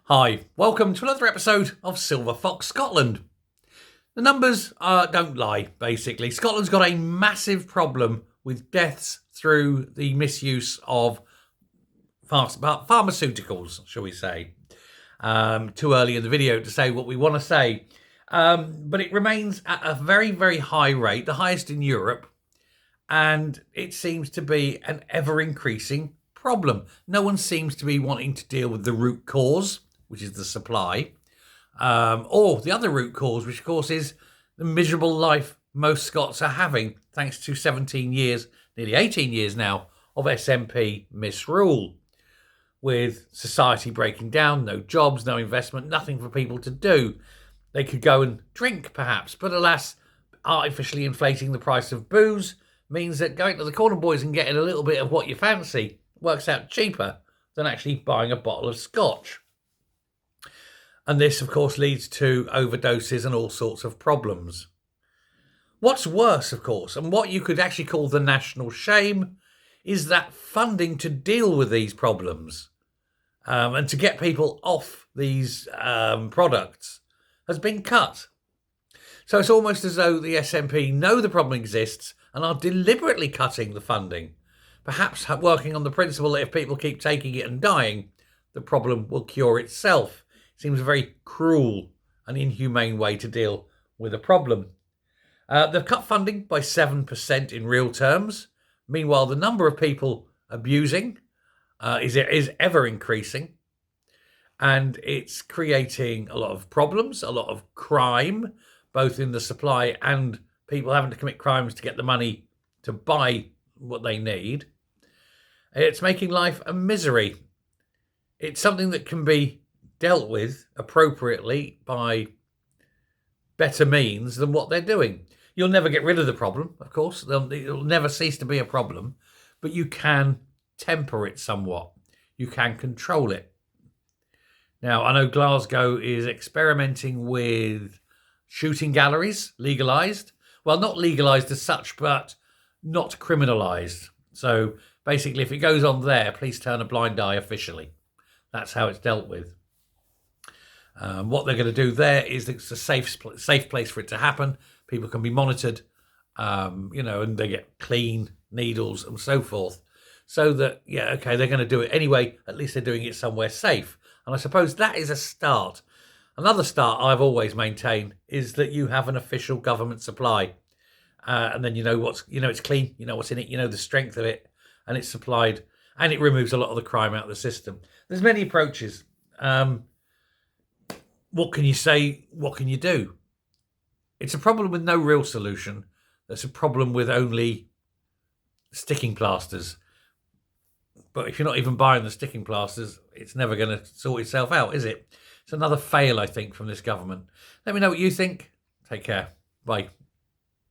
Hi, welcome to another episode of Silver Fox Scotland. The numbers don't lie, basically. Scotland's got a massive problem with deaths through the misuse of pharmaceuticals, shall we say. Too early in the video to say what we want to say. But it remains at a very, very high rate, the highest in Europe. And it seems to be an ever-increasing problem. No one seems to be wanting to deal with the root cause, which is the supply, or the other root cause, which of course is the miserable life most Scots are having, thanks to 17 years, nearly 18 years now, of SNP misrule, with society breaking down, no jobs, no investment, nothing for people to do. They could go and drink, perhaps, but alas, artificially inflating the price of booze means that going to the corner boys and getting a little bit of what you fancy works out cheaper than actually buying a bottle of scotch. And this, of course, leads to overdoses and all sorts of problems. What's worse, of course, and what you could actually call the national shame, is that funding to deal with these problems and to get people off these products has been cut. So it's almost as though the SNP know the problem exists and are deliberately cutting the funding, perhaps working on the principle that if people keep taking it and dying, the problem will cure itself. Seems a very cruel and inhumane way to deal with a problem. They've cut funding by 7% in real terms. Meanwhile, the number of people abusing is ever increasing. And it's creating a lot of problems, a lot of crime, both in the supply and people having to commit crimes to get the money to buy what they need. It's making life a misery. It's something that can be dealt with appropriately by better means than what they're doing. You'll never get rid of the problem, of course. It'll never cease to be a problem, but you can temper it somewhat. You can control it. Now, I know Glasgow is experimenting with shooting galleries, legalised. Well, not legalised as such, but not criminalised. So basically, if it goes on there, please turn a blind eye officially. That's how it's dealt with. What they're going to do there is it's a safe place for it to happen. People can be monitored, and they get clean needles and so forth. So that, they're going to do it anyway. At least they're doing it somewhere safe. And I suppose that is a start. Another start I've always maintained is that you have an official government supply. And then it's clean, you know what's in it, you know the strength of it, and it's supplied. And it removes a lot of the crime out of the system. There's many approaches. What can you say? What can you do? It's a problem with no real solution. It's a problem with only sticking plasters. But if you're not even buying the sticking plasters, it's never going to sort itself out, is it? It's another fail, I think, from this government. Let me know what you think. Take care. Bye.